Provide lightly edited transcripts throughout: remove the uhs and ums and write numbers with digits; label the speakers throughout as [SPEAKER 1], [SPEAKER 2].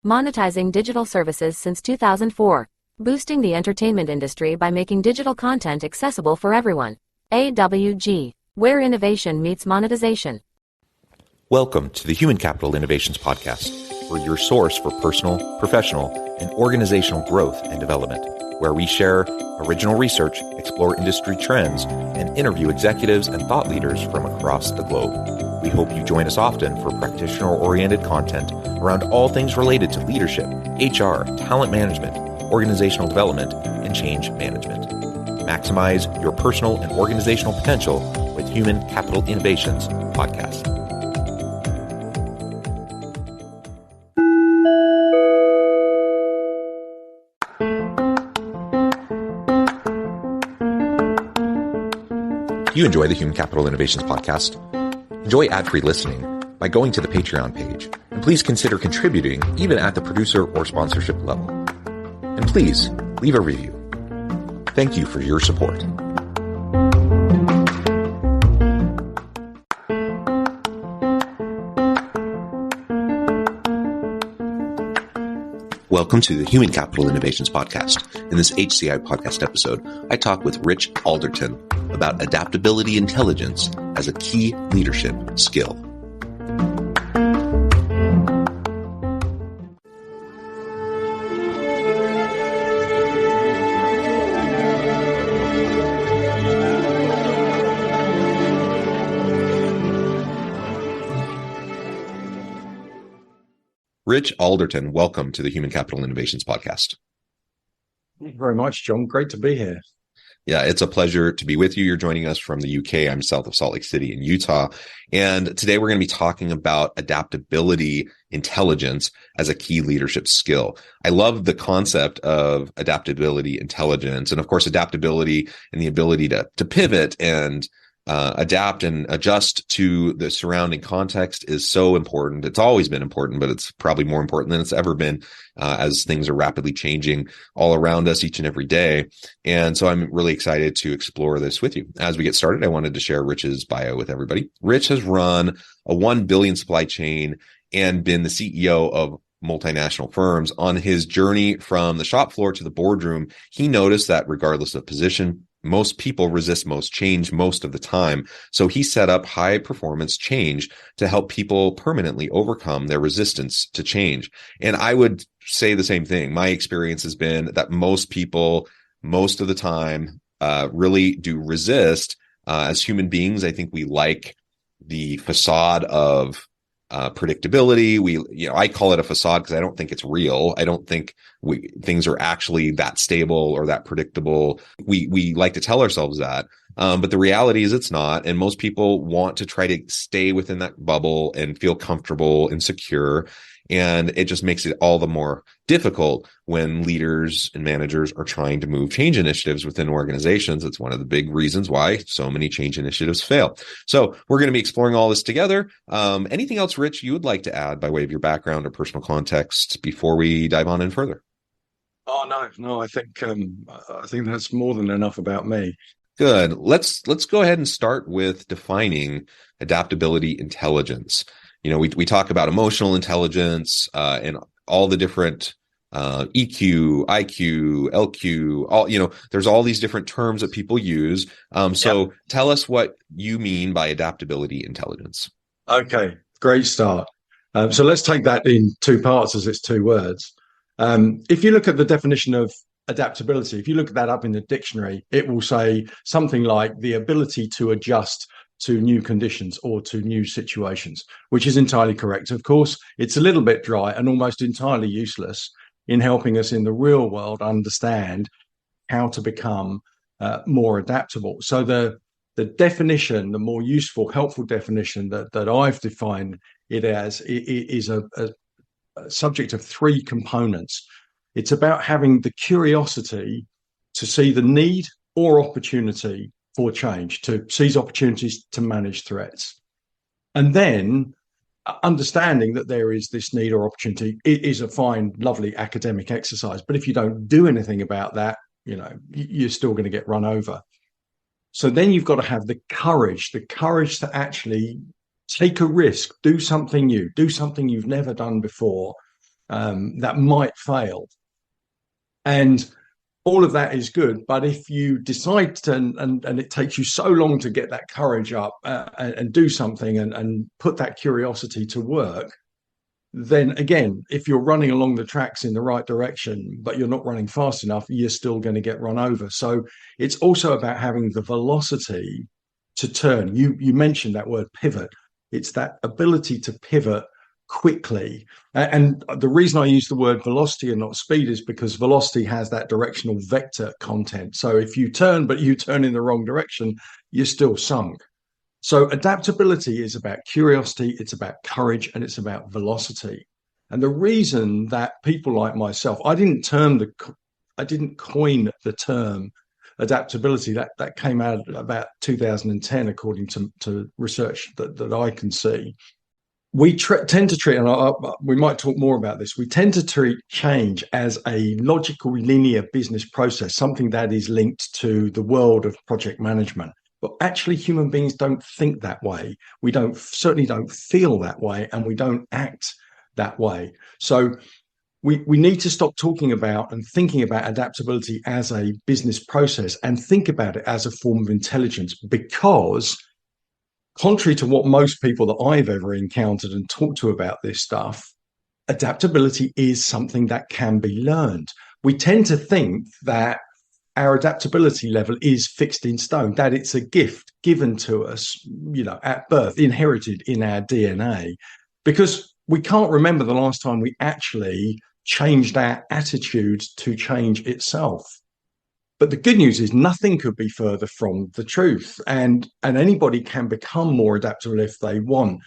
[SPEAKER 1] monetizing digital services since 2004, boosting the entertainment industry by making digital content accessible for everyone. AWG, where innovation meets monetization.
[SPEAKER 2] Welcome to the Human Capital Innovations Podcast. We're your source for personal, professional, and organizational growth and development, where we share original research, explore industry trends, and interview executives and thought leaders from across the globe. We hope you join us often for practitioner-oriented content around all things related to leadership, HR, talent management, organizational development, and change management. Maximize your personal and organizational potential with Human Capital Innovations Podcast. If you enjoy the Human Capital Innovations Podcast, enjoy ad-free listening by going to the Patreon page, and please consider contributing even at the producer or sponsorship level. And please leave a review. Thank you for your support. Welcome to the Human Capital Innovations Podcast. In this HCI Podcast episode, I talk with Rich Alderton about adaptability intelligence as a key leadership skill. Rich Alderton, welcome to the Human Capital Innovations Podcast.
[SPEAKER 3] Thank you very much, John. Great to be here.
[SPEAKER 2] Yeah, it's a pleasure to be with you. You're joining us from the UK. I'm south of Salt Lake City in Utah. And today we're going to be talking about adaptability intelligence as a key leadership skill. I love the concept of adaptability intelligence. And of course, adaptability and the ability to pivot and adapt and adjust to the surrounding context is so important. It's always been important, but it's probably more important than it's ever been as things are rapidly changing all around us each and every day. And so I'm really excited to explore this with you. As we get started, I wanted to share Rich's bio with everybody. Rich has run a 1 billion supply chain and been the CEO of multinational firms. On his journey from the shop floor to the boardroom, he noticed that regardless of position, most people resist most change most of the time. So he set up high performance change to help people permanently overcome their resistance to change. And I would say the same thing. My experience has been that most people, most of the time, really do resist. As human beings, I think we like the facade of predictability. I call it a facade because I don't think it's real. I don't think things are actually that stable or that predictable. We like to tell ourselves that. But the reality is it's not. And most people want to try to stay within that bubble and feel comfortable and secure. And it just makes it all the more difficult when leaders and managers are trying to move change initiatives within organizations. It's one of the big reasons why so many change initiatives fail. So we're going to be exploring all this together. Anything else, Rich, you would like to add by way of your background or personal context before we dive on in further?
[SPEAKER 3] Oh, no, I think that's more than enough about me.
[SPEAKER 2] Good. Let's go ahead and start with defining adaptability intelligence. We talk about emotional intelligence and all the different EQ, IQ, LQ, all, there's all these different terms that people use. So tell us what you mean by adaptability intelligence.
[SPEAKER 3] Okay, great start. So let's take that in two parts as it's two words. If you look at the definition of adaptability, if you look that up in the dictionary, it will say something like the ability to adjust to new conditions or to new situations, which is entirely correct. Of course, it's a little bit dry and almost entirely useless in helping us in the real world understand how to become more adaptable. So the definition, the more useful, helpful definition that I've defined it as, is a subject of three components. It's about having the curiosity to see the need or opportunity for change, to seize opportunities, to manage threats. And then understanding that there is this need or opportunity. It is a fine, lovely academic exercise, but if you don't do anything about that, you're still going to get run over. So then you've got to have the courage to actually take a risk, do something new, do something you've never done before, that might fail. And all of that is good. But if you decide to, and it takes you so long to get that courage up and do something and put that curiosity to work, then again, if you're running along the tracks in the right direction, but you're not running fast enough, you're still going to get run over. So it's also about having the velocity to turn. You mentioned that word pivot. It's that ability to pivot quickly. And the reason I use the word velocity and not speed is because velocity has that directional vector content. So if you turn, but you turn in the wrong direction, you're still sunk. So adaptability is about curiosity, it's about courage, and it's about velocity. And the reason that people like myself, I didn't coin the term adaptability. That came out about 2010, according to research that I can see. We tend to treat, and we might talk more about this, we tend to treat change as a logical, linear business process, something that is linked to the world of project management. But actually, human beings don't think that way. We certainly don't feel that way, and we don't act that way. So we need to stop talking about and thinking about adaptability as a business process and think about it as a form of intelligence, because contrary to what most people that I've ever encountered and talked to about this stuff, adaptability is something that can be learned. We tend to think that our adaptability level is fixed in stone, that it's a gift given to us, at birth, inherited in our DNA, because we can't remember the last time we actually changed our attitude to change itself. But the good news is nothing could be further from the truth, and anybody can become more adaptable if they want.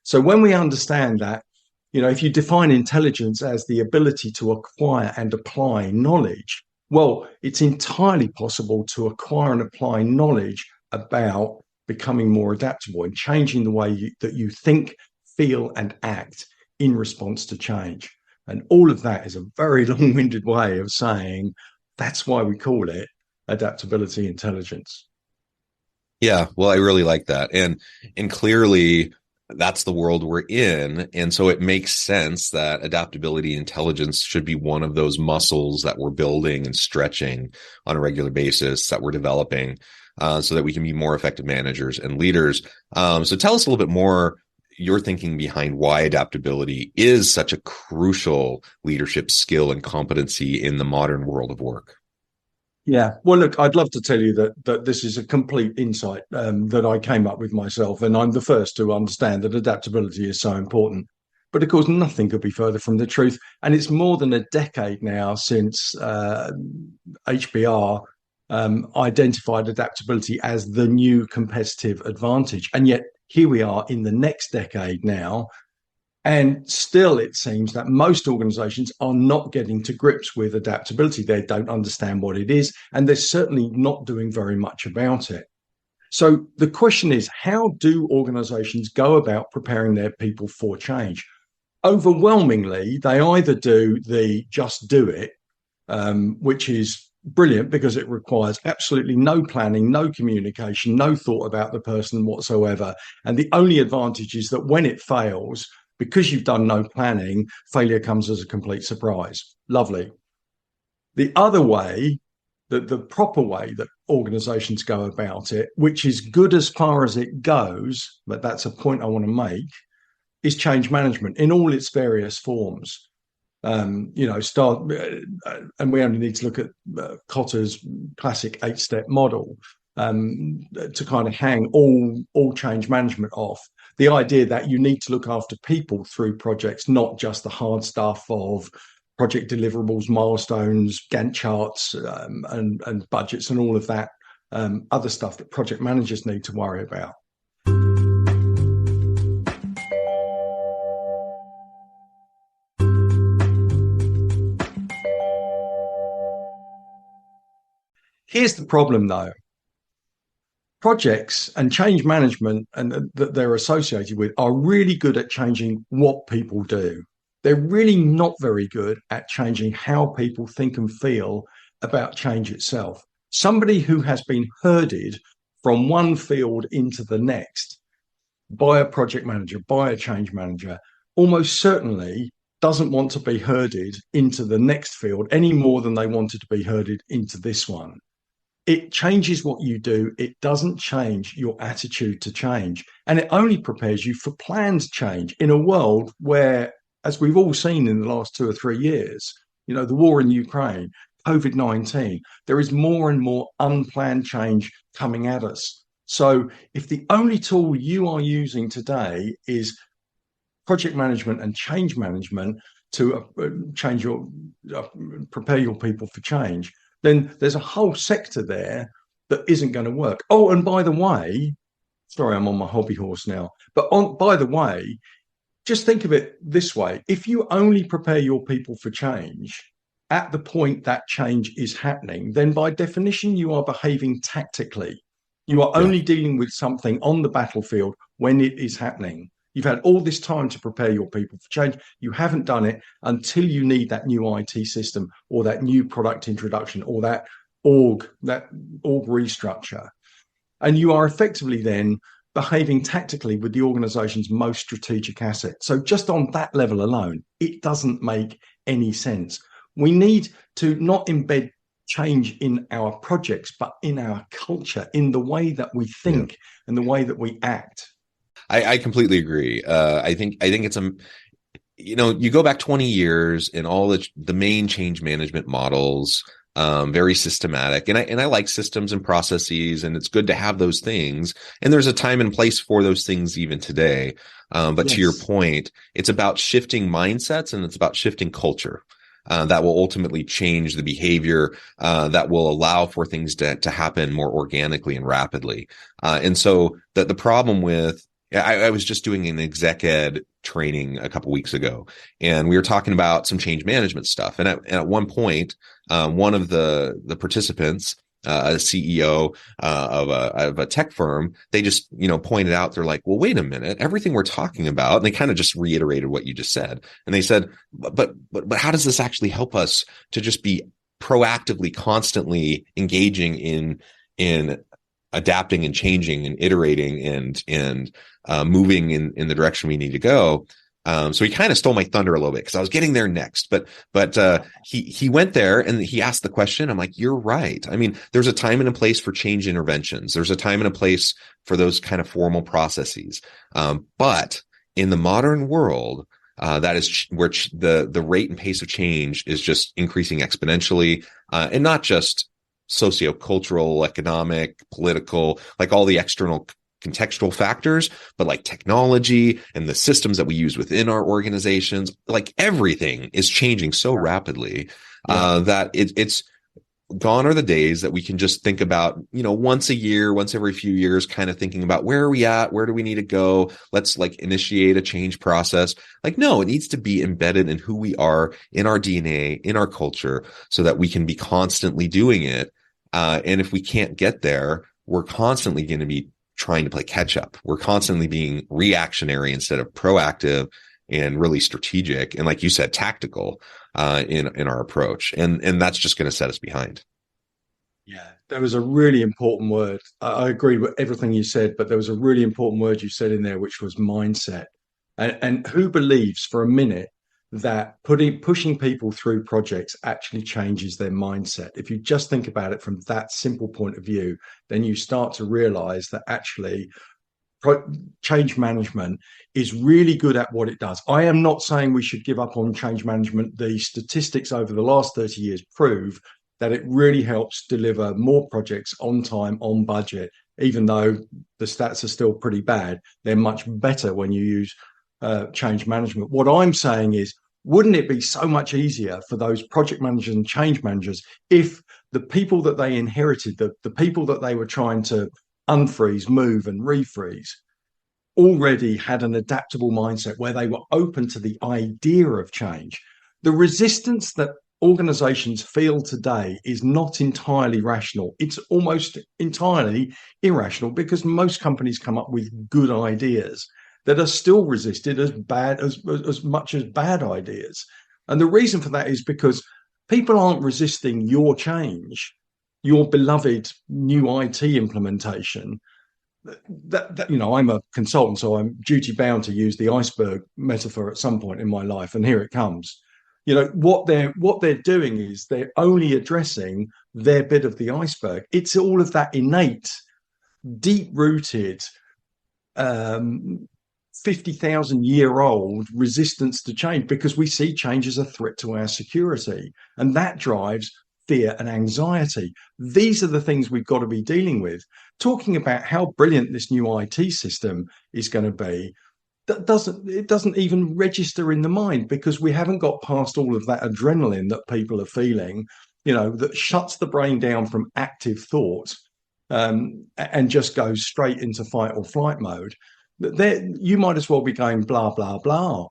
[SPEAKER 3] So when we understand that, if you define intelligence as the ability to acquire and apply knowledge, well, it's entirely possible to acquire and apply knowledge about becoming more adaptable and changing the way that you think, feel, and act in response to change. And all of that is a very long-winded way of saying that's why we call it adaptability intelligence.
[SPEAKER 2] Yeah, well, I really like that. And clearly that's the world we're in. And so it makes sense that adaptability intelligence should be one of those muscles that we're building and stretching on a regular basis, that we're developing, so that we can be more effective managers and leaders. So tell us a little bit more, your thinking behind why adaptability is such a crucial leadership skill and competency in the modern world of work.
[SPEAKER 3] Yeah, well, look, I'd love to tell you that this is a complete insight that I came up with myself, and I'm the first to understand that adaptability is so important. But of course, nothing could be further from the truth. And it's more than a decade now since HBR identified adaptability as the new competitive advantage. And yet here we are in the next decade now. And still, it seems that most organizations are not getting to grips with adaptability. They don't understand what it is, and they're certainly not doing very much about it. So the question is, how do organizations go about preparing their people for change? Overwhelmingly, they either do the just do it, which is brilliant because it requires absolutely no planning, no communication, no thought about the person whatsoever. And the only advantage is that when it fails, because you've done no planning, failure comes as a complete surprise. Lovely. The other way, the proper way that organizations go about it, which is good as far as it goes, but that's a point I want to make, is change management in all its various forms. And we only need to look at Kotter's classic 8-step model to kind of hang all change management off. The idea that you need to look after people through projects, not just the hard stuff of project deliverables, milestones, Gantt charts, and budgets and all of that other stuff that project managers need to worry about. Here's the problem, though. Projects and change management and that they're associated with are really good at changing what people do. They're really not very good at changing how people think and feel about change itself. Somebody who has been herded from one field into the next by a project manager, by a change manager, almost certainly doesn't want to be herded into the next field any more than they wanted to be herded into this one. It changes what you do. It doesn't change your attitude to change. And it only prepares you for planned change in a world where, as we've all seen in the last 2 or 3 years, the war in Ukraine, COVID-19, there is more and more unplanned change coming at us. So if the only tool you are using today is project management and change management to prepare your people for change, then there's a whole sector there that isn't going to work. Oh, and by the way, sorry, I'm on my hobby horse now, but by the way, just think of it this way. If you only prepare your people for change at the point that change is happening, then by definition, you are behaving tactically. You are only dealing with something on the battlefield when it is happening. You've had all this time to prepare your people for change. You haven't done it until you need that new IT system or that new product introduction or that org restructure. And you are effectively then behaving tactically with the organization's most strategic asset. So just on that level alone, it doesn't make any sense. We need to not embed change in our projects, but in our culture, in the way that we think and the way that we act.
[SPEAKER 2] I completely agree. I think it's you go back 20 years and all the main change management models, very systematic, and I like systems and processes, and it's good to have those things. And there's a time and place for those things even today. But to your point, it's about shifting mindsets and it's about shifting culture. That will ultimately change the behavior that will allow for things to happen more organically and rapidly. And so the problem with I was just doing an exec ed training a couple weeks ago, and we were talking about some change management stuff. And at one point, one of the participants, a CEO of a tech firm, they just pointed out, they're like, well, wait a minute, everything we're talking about, and they kind of just reiterated what you just said, and they said, but how does this actually help us to just be proactively, constantly engaging in adapting and changing and iterating and moving in the direction we need to go. So he kind of stole my thunder a little bit because I was getting there next, but he went there and he asked the question. I'm like, you're right. I mean, there's a time and a place for change interventions. There's a time and a place for those kind of formal processes. But in the modern world, that is where the rate and pace of change is just increasing exponentially, and not just sociocultural, economic, political, like all the external contextual factors, but like technology and the systems that we use within our organizations, like everything is changing so rapidly that it's gone are the days that we can just think about, once a year, once every few years, kind of thinking about where are we at? Where do we need to go? Let's initiate a change process. No, it needs to be embedded in who we are, in our DNA, in our culture, so that we can be constantly doing it. And if we can't get there, we're constantly going to be trying to play catch up. We're constantly being reactionary instead of proactive and really strategic. And like you said, tactical, in our approach. And that's just going to set us behind.
[SPEAKER 3] Yeah, there was a really important word. I agree with everything you said, but there was a really important word you said in there, which was mindset. And who believes for a minute that pushing people through projects actually changes their mindset? If you just think about it from that simple point of view, then you start to realize that actually change management is really good at what it does. I am not saying we should give up on change management. The statistics over the last 30 years prove that it really helps deliver more projects on time, on budget. Even though the stats are still pretty bad, they're much better when you use change management. What I'm saying is, wouldn't it be so much easier for those project managers and change managers if the people that they inherited, the people that they were trying to unfreeze, move and refreeze, already had an adaptable mindset where they were open to the idea of change? The resistance that organizations feel today is not entirely rational. It's almost entirely irrational, because most companies come up with good ideas that are still resisted as much as bad ideas. And the reason for that is because people aren't resisting your change, your beloved new IT implementation. I'm a consultant, so I'm duty bound to use the iceberg metaphor at some point in my life, and here it comes. What they're doing is they're only addressing their bit of the iceberg. It's all of that innate, deep-rooted, 50,000-year-old resistance to change, because we see change as a threat to our security, and that drives fear and anxiety. These are the things we've got to be dealing with. Talking about how brilliant this new IT system is going to be, that doesn't even register in the mind, because we haven't got past all of that adrenaline that people are feeling, that shuts the brain down from active thought, and just goes straight into fight or flight mode. You might as well be going blah blah blah,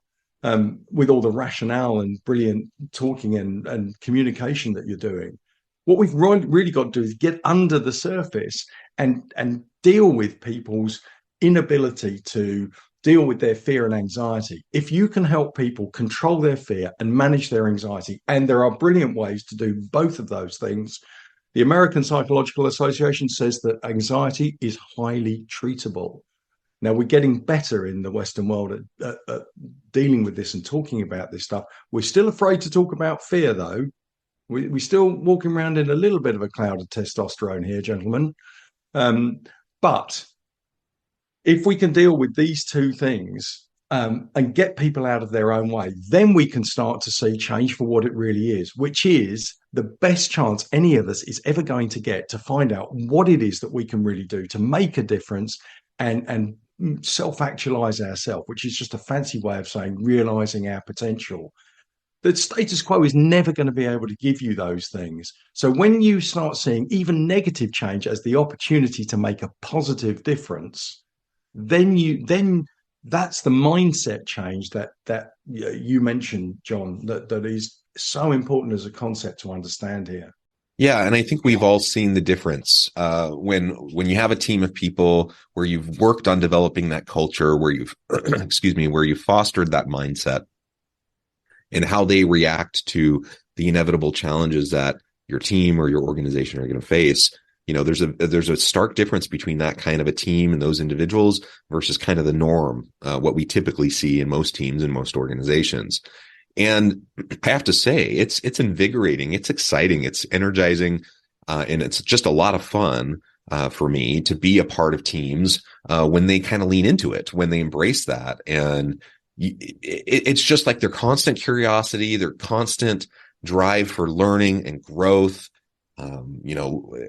[SPEAKER 3] with all the rationale and brilliant talking and communication that you're doing. What we've really got to do is get under the surface and deal with people's inability to deal with their fear and anxiety. If you can help people control their fear and manage their anxiety, and there are brilliant ways to do both of those things. The American Psychological Association says that anxiety is highly treatable. Now, we're getting better in the Western world at dealing with this and talking about this stuff. We're still afraid to talk about fear, though. We're still walking around in a little bit of a cloud of testosterone here, gentlemen. But if we can deal with these two things, and get people out of their own way, then we can start to see change for what it really is, which is the best chance any of us is ever going to get to find out what it is that we can really do to make a difference and self-actualize ourselves, which is just a fancy way of saying realizing our potential. The status quo is never going to be able to give you those things. So when you start seeing even negative change as the opportunity to make a positive difference, then that's the mindset change that you mentioned, John, that is so important as a concept to understand here.
[SPEAKER 2] Yeah, and I think we've all seen the difference when you have a team of people where you've worked on developing that culture, where you've where you've fostered that mindset, and how they react to the inevitable challenges that your team or your organization are going to face. There's a stark difference between that kind of a team and those individuals versus kind of the norm, what we typically see in most teams and most organizations. And I have to say, it's invigorating, it's exciting, it's energizing, and it's just a lot of fun for me to be a part of teams when they kind of lean into it, when they embrace that. And it's just like their constant curiosity, their constant drive for learning and growth.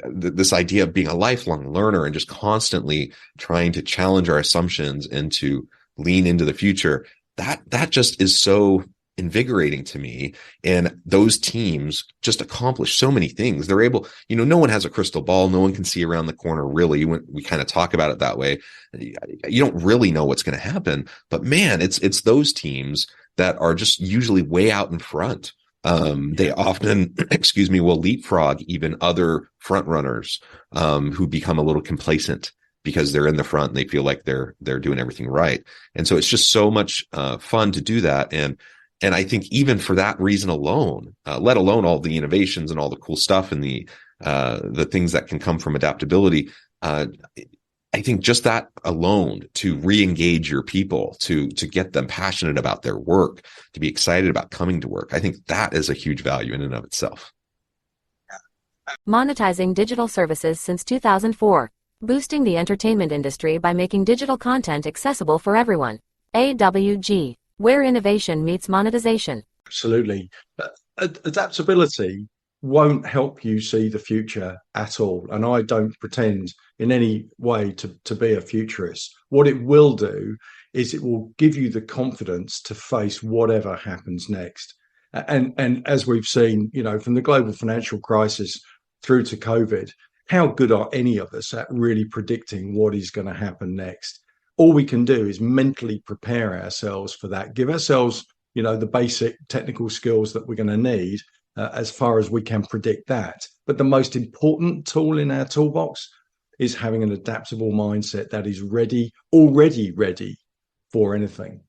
[SPEAKER 2] This idea of being a lifelong learner and just constantly trying to challenge our assumptions and to lean into the future, that just is so invigorating to me. And those teams just accomplish so many things. They're able, no one has a crystal ball. No one can see around the corner, really. We kind of talk about it that way. You don't really know what's going to happen, but man, it's those teams that are just usually way out in front. They often, will leapfrog even other front runners, who become a little complacent because they're in the front and they feel like they're doing everything right. And so it's just so much, fun to do that. And I think even for that reason alone, let alone all the innovations and all the cool stuff and the things that can come from adaptability, I think just that alone, to re-engage your people, to get them passionate about their work, to be excited about coming to work, I think that is a huge value in and of itself.
[SPEAKER 1] Monetizing digital services since 2004. Boosting the entertainment industry by making digital content accessible for everyone. AWG, where innovation meets monetization.
[SPEAKER 3] Absolutely. Adaptability won't help you see the future at all. And I don't pretend in any way to be a futurist. What it will do is it will give you the confidence to face whatever happens next. And as we've seen, from the global financial crisis through to COVID, how good are any of us at really predicting what is going to happen next? All we can do is mentally prepare ourselves for that, give ourselves, the basic technical skills that we're going to need as far as we can predict that. But the most important tool in our toolbox is having an adaptable mindset that is already ready for anything.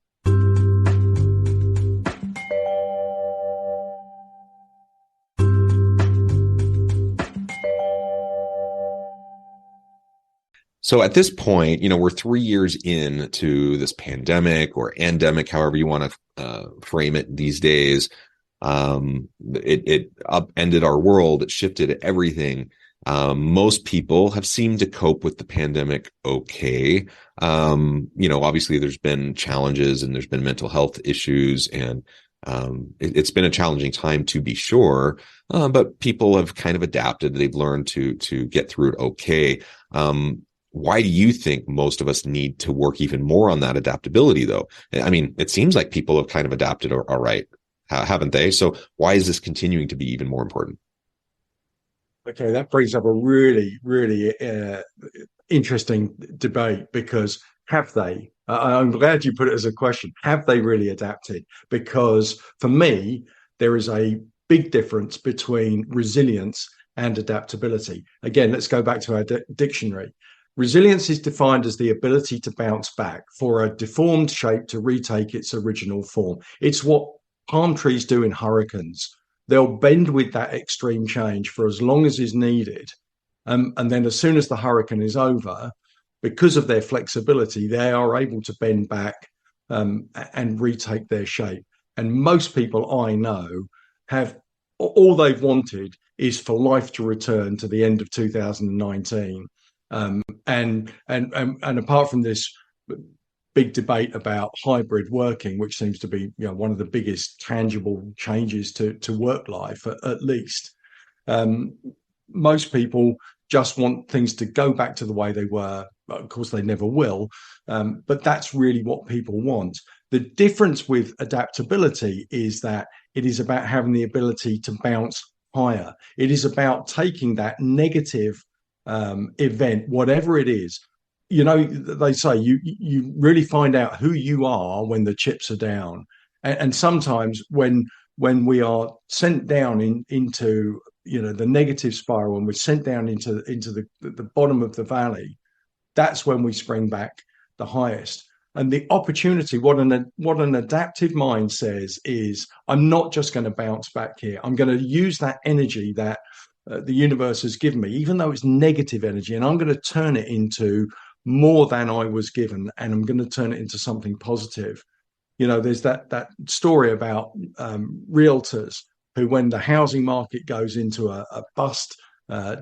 [SPEAKER 2] So at this point, we're 3 years into this pandemic or endemic, however you want to frame it these days. It upended our world. It shifted everything. Most people have seemed to cope with the pandemic okay. Obviously there's been challenges and there's been mental health issues, and it's been a challenging time to be sure. But people have kind of adapted. They've learned to get through it okay. Why do you think most of us need to work even more on that adaptability, though? I mean, it seems like people have kind of adapted all right, haven't they? So why is this continuing to be even more important?
[SPEAKER 3] Okay, that brings up a really, really interesting debate, because have they? I'm glad you put it as a question. Have they really adapted? Because for me, there is a big difference between resilience and adaptability. Again, let's go back to our dictionary. Resilience is defined as the ability to bounce back, for a deformed shape to retake its original form. It's what palm trees do in hurricanes. They'll bend with that extreme change for as long as is needed. And then as soon as the hurricane is over, because of their flexibility, they are able to bend back and retake their shape. And most people I know have, all they've wanted is for life to return to the end of 2019. And apart from this big debate about hybrid working, which seems to be one of the biggest tangible changes to work life, at least, most people just want things to go back to the way they were. Of course, they never will, but that's really what people want. The difference with adaptability is that it is about having the ability to bounce higher. It is about taking that negative event, whatever it is. They say you really find out who you are when the chips are down, and sometimes when we are sent down into the negative spiral, and we're sent down into the bottom of the valley, that's when we spring back the highest. And the opportunity, what an adaptive mind says is, I'm not just going to bounce back here. I'm going to use that energy that the universe has given me, even though it's negative energy, and I'm going to turn it into more than I was given, and I'm going to turn it into something positive. There's that story about realtors who, when the housing market goes into a bust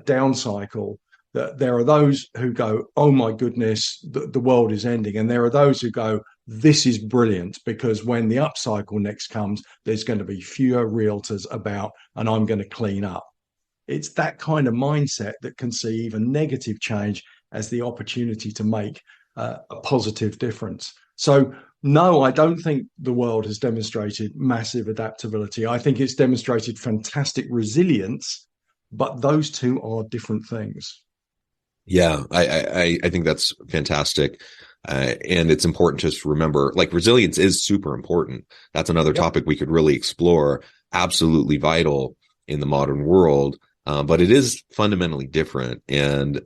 [SPEAKER 3] down cycle, that there are those who go, oh my goodness, the world is ending. And there are those who go, this is brilliant, because when the upcycle next comes, there's going to be fewer realtors about, and I'm going to clean up. It's that kind of mindset that can see even negative change as the opportunity to make a positive difference. So no, I don't think the world has demonstrated massive adaptability. I think it's demonstrated fantastic resilience, but those two are different things.
[SPEAKER 2] Yeah, I think that's fantastic. And it's important to just remember, like, resilience is super important. That's another topic we could really explore. Absolutely vital in the modern world. But it is fundamentally different. And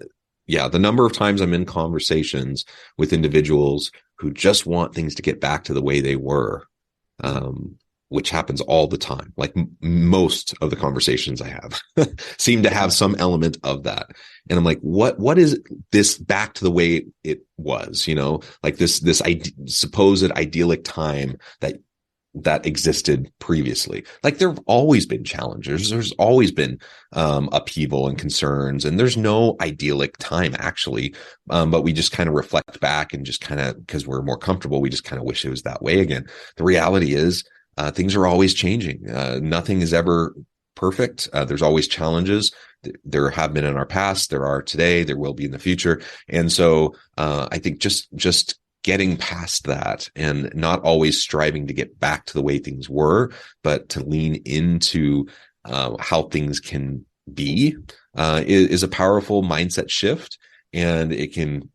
[SPEAKER 2] yeah, the number of times I'm in conversations with individuals who just want things to get back to the way they were, which happens all the time. Like most of the conversations I have seem to have some element of that. And I'm like, what is this back to the way it was, like this supposed idyllic time that existed previously. Like, there have always been challenges. There's always been upheaval and concerns, and there's no idyllic time actually. But we just kind of reflect back and just kind of, because we're more comfortable, we just kind of wish it was that way again. The reality is things are always changing. Nothing is ever perfect. There's always challenges. There have been in our past, there are today, there will be in the future. And so I think just getting past that and not always striving to get back to the way things were, but to lean into how things can be is a powerful mindset shift, and it can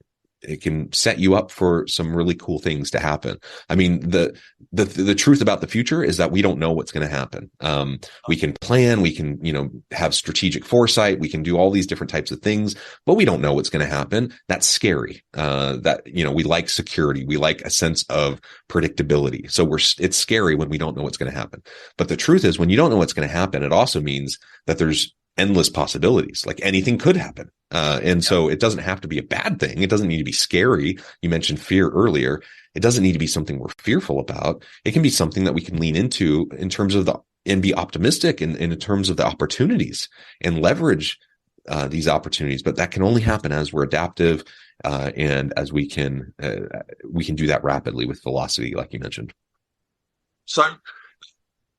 [SPEAKER 2] set you up for some really cool things to happen. I mean, the truth about the future is that we don't know what's going to happen. We can plan, we can, have strategic foresight, we can do all these different types of things, but we don't know what's going to happen. That's scary. We like security. We like a sense of predictability. So it's scary when we don't know what's going to happen. But the truth is, when you don't know what's going to happen, it also means that there's endless possibilities. Like anything could happen. So it doesn't have to be a bad thing. It doesn't need to be scary. You mentioned fear earlier. It doesn't need to be something we're fearful about. It can be something that we can lean into in terms of and be optimistic in terms of the opportunities and leverage these opportunities. But that can only happen as we're adaptive and as we can do that rapidly with velocity, like you mentioned.
[SPEAKER 3] So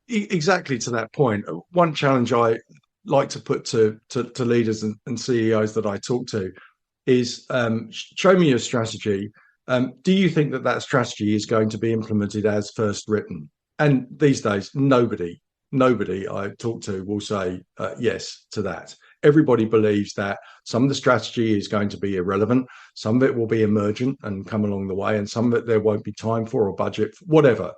[SPEAKER 3] exactly to that point, one challenge I like to put to leaders and CEOs that I talk to is show me your strategy. Do you think that strategy is going to be implemented as first written? And these days, nobody I talk to will say yes to that. Everybody believes that some of the strategy is going to be irrelevant. Some of it will be emergent and come along the way, and some of it there won't be time for or budget, whatever.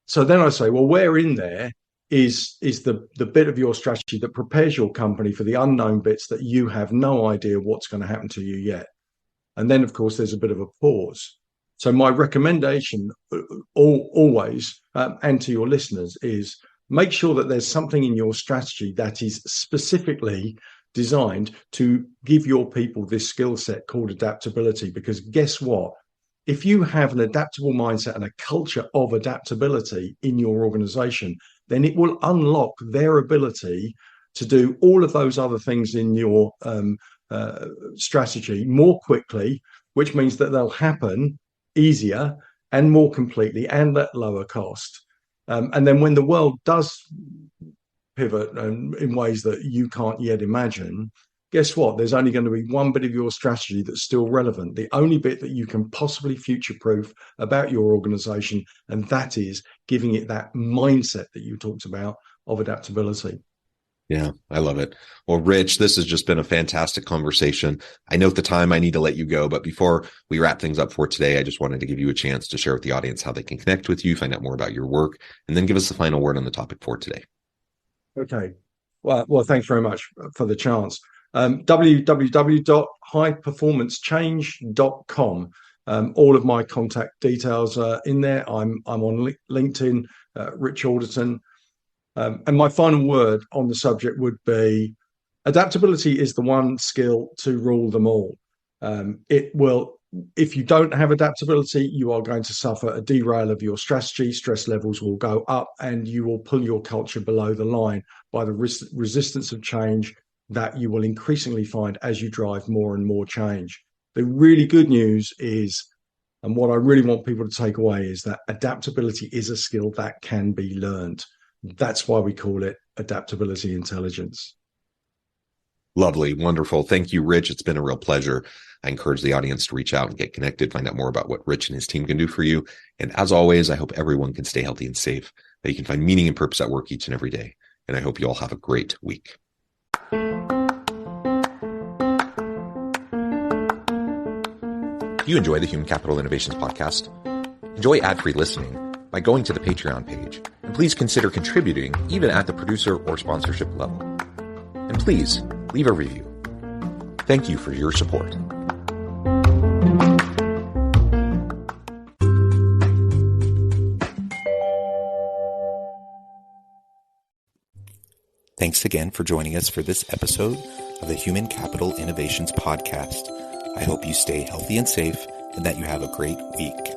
[SPEAKER 3] So then I say, well, where in there is the bit of your strategy that prepares your company for the unknown bits that you have no idea what's going to happen to you yet? And then, of course, there's a bit of a pause. So my recommendation always, and to your listeners, is make sure that there's something in your strategy that is specifically designed to give your people this skill set called adaptability. Because guess what? If you have an adaptable mindset and a culture of adaptability in your organization, then it will unlock their ability to do all of those other things in your strategy more quickly, which means that they'll happen easier and more completely and at lower cost. And then when the world does pivot in ways that you can't yet imagine, guess what? There's only going to be one bit of your strategy that's still relevant, the only bit that you can possibly future-proof about your organization, and that is giving it that mindset that you talked about of adaptability.
[SPEAKER 2] Yeah, I love it. Well, Rich, this has just been a fantastic conversation. I know at the time I need to let you go, but before we wrap things up for today, I just wanted to give you a chance to share with the audience how they can connect with you, find out more about your work, and then give us the final word on the topic for today.
[SPEAKER 3] Okay. Well, thanks very much for the chance. www.highperformancechange.com. All of my contact details are in there. I'm on LinkedIn, Rich Alderton. And my final word on the subject would be adaptability is the one skill to rule them all. If you don't have adaptability, you are going to suffer a derail of your strategy. Stress levels will go up and you will pull your culture below the line by the resistance of change that you will increasingly find as you drive more and more change. The really good news is, and what I really want people to take away, is that adaptability is a skill that can be learned. That's why we call it adaptability intelligence.
[SPEAKER 2] Lovely. Wonderful. Thank you, Rich. It's been a real pleasure. I encourage the audience to reach out and get connected, find out more about what Rich and his team can do for you. And as always, I hope everyone can stay healthy and safe, that you can find meaning and purpose at work each and every day. And I hope you all have a great week. If you enjoy the Human Capital Innovations podcast, enjoy ad-free listening by going to the Patreon page, and please consider contributing even at the producer or sponsorship level. And please leave a review. Thank you for your support. Thanks again for joining us for this episode of the Human Capital Innovations podcast. I hope you stay healthy and safe and that you have a great week.